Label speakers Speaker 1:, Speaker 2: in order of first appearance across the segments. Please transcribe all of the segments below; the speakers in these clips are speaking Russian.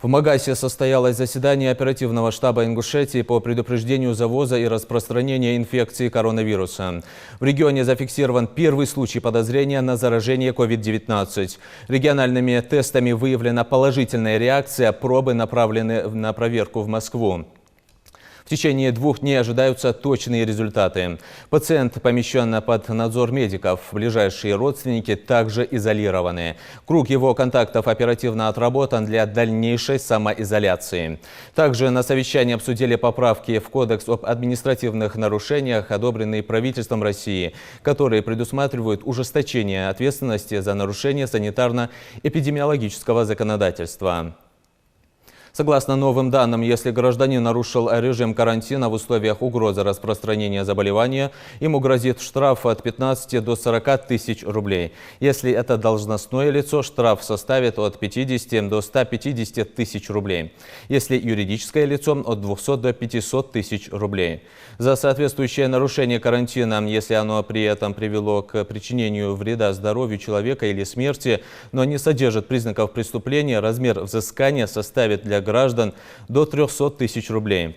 Speaker 1: В Магасе состоялось заседание оперативного штаба Ингушетии по предупреждению завоза и распространения инфекции коронавируса. В регионе зафиксирован первый случай подозрения на заражение COVID-19. Региональными тестами выявлена положительная реакция, пробы направлены на проверку в Москву. В течение 2 дней ожидаются точные результаты. Пациент помещен под надзор медиков. Ближайшие родственники также изолированы. Круг его контактов оперативно отработан для дальнейшей самоизоляции. Также на совещании обсудили поправки в Кодекс об административных нарушениях, одобренный правительством России, которые предусматривают ужесточение ответственности за нарушение санитарно-эпидемиологического законодательства. Согласно новым данным, если гражданин нарушил режим карантина в условиях угрозы распространения заболевания, ему грозит штраф от 15 до 40 тысяч рублей. Если это должностное лицо, штраф составит от 50 до 150 тысяч рублей. Если юридическое лицо, от 200 до 500 тысяч рублей. За соответствующее нарушение карантина, если оно при этом привело к причинению вреда здоровью человека или смерти, но не содержит признаков преступления, размер взыскания составит для граждан до 300 тысяч рублей.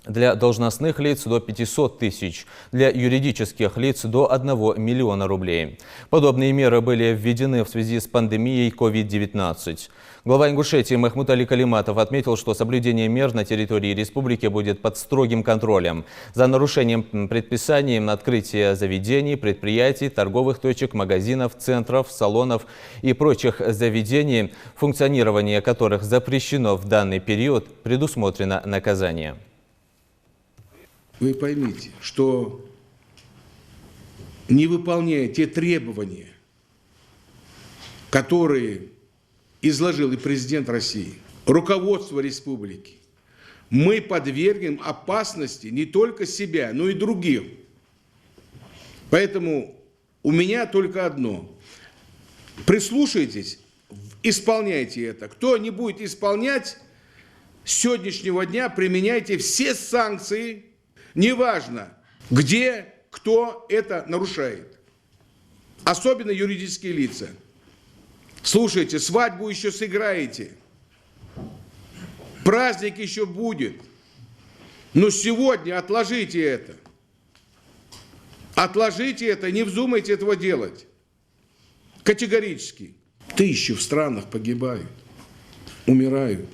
Speaker 1: Для должностных лиц до 500 тысяч, для юридических лиц до 1 миллиона рублей. Подобные меры были введены в связи с пандемией COVID-19. Глава Ингушетии Махмуд-Али Калиматов отметил, что соблюдение мер на территории республики будет под строгим контролем. За нарушением предписаний открытия заведений, предприятий, торговых точек, магазинов, центров, салонов и прочих заведений, функционирование которых запрещено в данный период, предусмотрено наказание.
Speaker 2: Вы поймите, что не выполняя те требования, которые изложил и президент России, руководство республики, мы подвергнем опасности не только себя, но и других. Поэтому у меня только одно. Прислушайтесь, исполняйте это. Кто не будет исполнять, с сегодняшнего дня применяйте все санкции, неважно, где, кто это нарушает. Особенно юридические лица. Слушайте, свадьбу еще сыграете. Праздник еще будет. Но сегодня отложите это. Отложите это, не вздумайте этого делать. Категорически. Тысячи в странах погибают, умирают.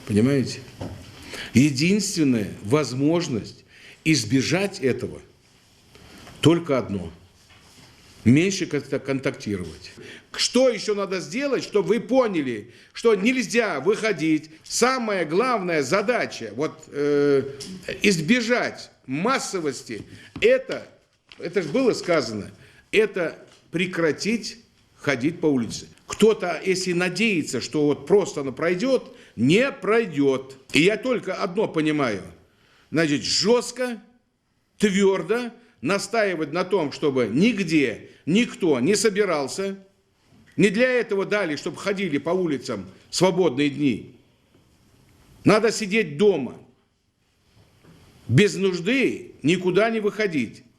Speaker 2: Понимаете? Единственная возможность избежать этого только одно. Меньше как-то контактировать. Что еще надо сделать, чтобы вы поняли, что нельзя выходить? Самая главная задача, избежать массовости, это же было сказано, это прекратить ходить по улице. Кто-то, если надеется, что просто оно пройдет, не пройдет. И я только одно понимаю, значит, жестко, твердо настаивать на том, чтобы нигде никто не собирался. Не для этого дали, чтобы ходили по улицам в свободные дни. Надо сидеть дома. Без нужды никуда не выходить.